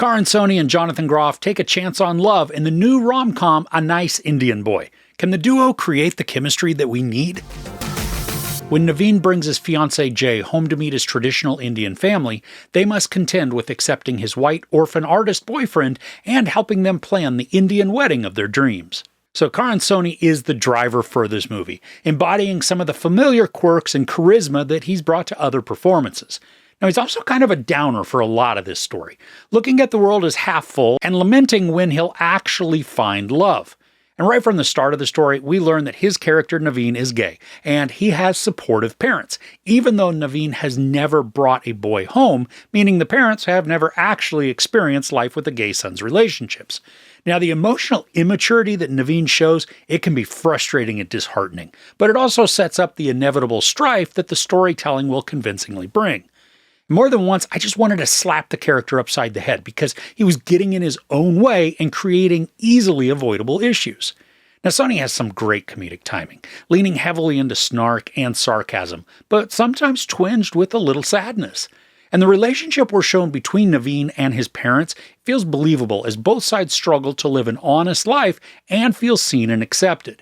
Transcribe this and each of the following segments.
Karan, Soni, and Jonathan Groff take a chance on love in the new rom-com A Nice Indian Boy. Can the duo create the chemistry that we need? When Naveen brings his fiancé Jay home to meet his traditional Indian family, they must contend with accepting his white-orphan-artist boyfriend and helping them plan the Indian wedding of their dreams. So Karan Soni is the driver for this movie, embodying some of the familiar quirks and charisma that he's brought to other performances. Now, he's also kind of a downer for a lot of this story, looking at the world as half full and lamenting when he'll actually find love. And right from the start of the story, we learn that his character, Naveen, is gay, and he has supportive parents, even though Naveen has never brought a boy home, meaning the parents have never actually experienced life with a gay son's relationships. Now, the emotional immaturity that Naveen shows, it can be frustrating and disheartening, but it also sets up the inevitable strife that the storytelling will convincingly bring. More than once, I just wanted to slap the character upside the head because he was getting in his own way and creating easily avoidable issues. Now, Soni has some great comedic timing, leaning heavily into snark and sarcasm, but sometimes twinged with a little sadness. And the relationship we're shown between Naveen and his parents feels believable as both sides struggle to live an honest life and feel seen and accepted.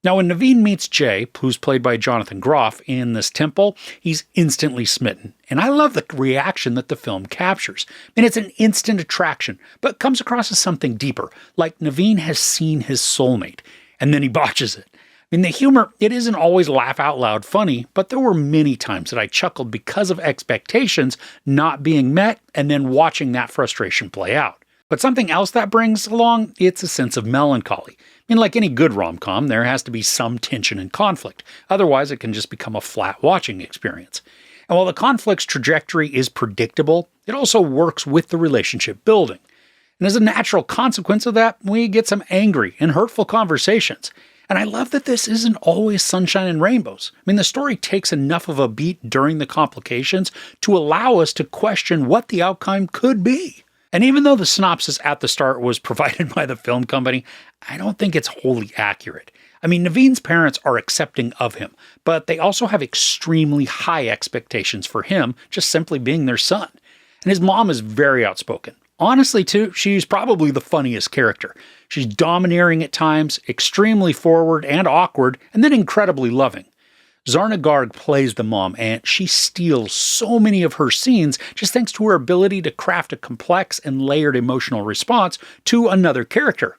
Now, when Naveen meets Jay, who's played by Jonathan Groff, in this temple, he's instantly smitten. And I love the reaction that the film captures. I mean, it's an instant attraction, but comes across as something deeper, like Naveen has seen his soulmate, and then he botches it. I mean, the humor, it isn't always laugh out loud funny, but there were many times that I chuckled because of expectations not being met and then watching that frustration play out. But something else that brings along, it's a sense of melancholy. I mean, like any good rom-com, there has to be some tension and conflict. Otherwise, it can just become a flat watching experience. And while the conflict's trajectory is predictable, it also works with the relationship building. And as a natural consequence of that, we get some angry and hurtful conversations. And I love that this isn't always sunshine and rainbows. I mean, the story takes enough of a beat during the complications to allow us to question what the outcome could be. And even though the synopsis at the start was provided by the film company, I don't think it's wholly accurate. I mean, Naveen's parents are accepting of him, but they also have extremely high expectations for him, just simply being their son. And his mom is very outspoken. Honestly, too, she's probably the funniest character. She's domineering at times, extremely forward and awkward, and then incredibly loving. Zarna Garg plays the mom, and she steals so many of her scenes just thanks to her ability to craft a complex and layered emotional response to another character.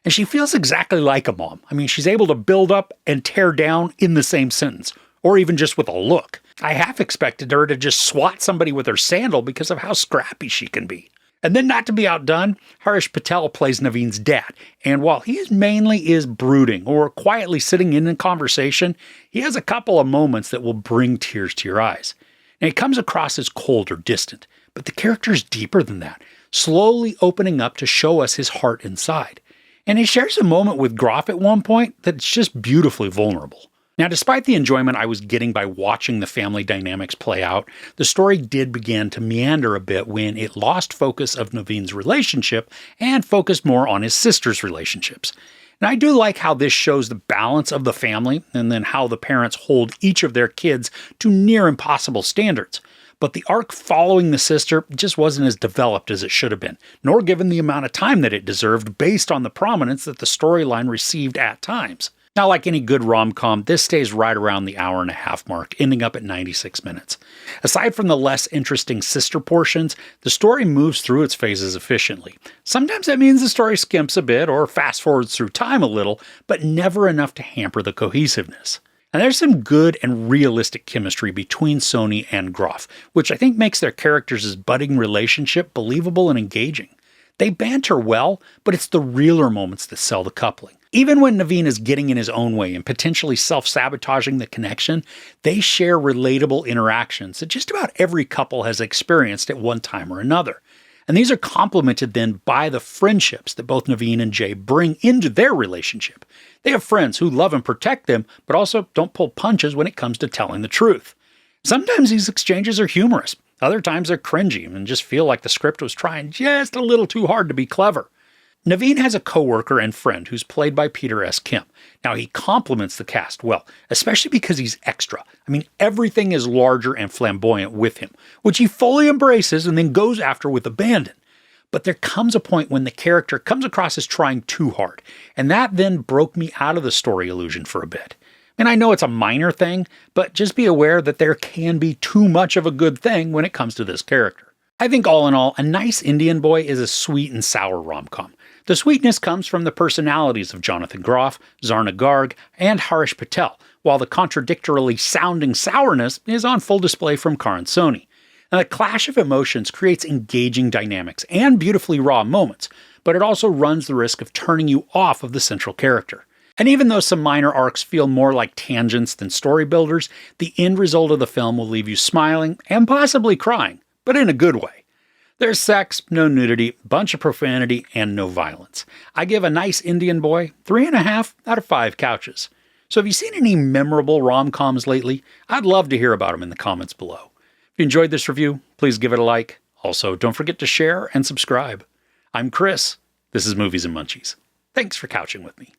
And she feels exactly like a mom. I mean, she's able to build up and tear down in the same sentence, or even just with a look. I half expected her to just swat somebody with her sandal because of how scrappy she can be. And then, not to be outdone, Harish Patel plays Naveen's dad, and while he mainly is brooding or quietly sitting in a conversation, he has a couple of moments that will bring tears to your eyes. And he comes across as cold or distant, but the character is deeper than that, slowly opening up to show us his heart inside. And he shares a moment with Groff at one point that's just beautifully vulnerable. Now, despite the enjoyment I was getting by watching the family dynamics play out, the story did begin to meander a bit when it lost focus of Naveen's relationship and focused more on his sister's relationships. And I do like how this shows the balance of the family and then how the parents hold each of their kids to near impossible standards. But the arc following the sister just wasn't as developed as it should have been, nor given the amount of time that it deserved based on the prominence that the storyline received at times. Now, like any good rom-com, this stays right around the hour-and-a-half mark, ending up at 96 minutes. Aside from the less interesting sister portions, the story moves through its phases efficiently. Sometimes that means the story skimps a bit or fast-forwards through time a little, but never enough to hamper the cohesiveness. And there's some good and realistic chemistry between Soni and Groff, which I think makes their characters' budding relationship believable and engaging. They banter well, but it's the realer moments that sell the coupling. Even when Naveen is getting in his own way and potentially self-sabotaging the connection, they share relatable interactions that just about every couple has experienced at one time or another. And these are complemented then by the friendships that both Naveen and Jay bring into their relationship. They have friends who love and protect them, but also don't pull punches when it comes to telling the truth. Sometimes these exchanges are humorous. Other times they're cringy and just feel like the script was trying just a little too hard to be clever. Naveen has a coworker and friend who's played by Peter S. Kemp. Now, he complements the cast well, especially because he's extra. I mean, everything is larger and flamboyant with him, which he fully embraces and then goes after with abandon. but there comes a point when the character comes across as trying too hard, and that then broke me out of the story illusion for a bit. And I know it's a minor thing, but just be aware that there can be too much of a good thing when it comes to this character. I think all in all, A Nice Indian Boy is a sweet and sour rom-com. The sweetness comes from the personalities of Jonathan Groff, Zarna Garg, and Harish Patel, while the contradictorily sounding sourness is on full display from Karan Soni. And the clash of emotions creates engaging dynamics and beautifully raw moments, but it also runs the risk of turning you off of the central character. And even though some minor arcs feel more like tangents than story builders, the end result of the film will leave you smiling and possibly crying, but in a good way. There's sex, no nudity, bunch of profanity, and no violence. I give A Nice Indian Boy 3.5 out of 5 couches. So have you seen any memorable rom-coms lately? I'd love to hear about them in the comments below. If you enjoyed this review, please give it a like. Also, don't forget to share and subscribe. I'm Chris. This is Movies and Munchies. Thanks for couching with me.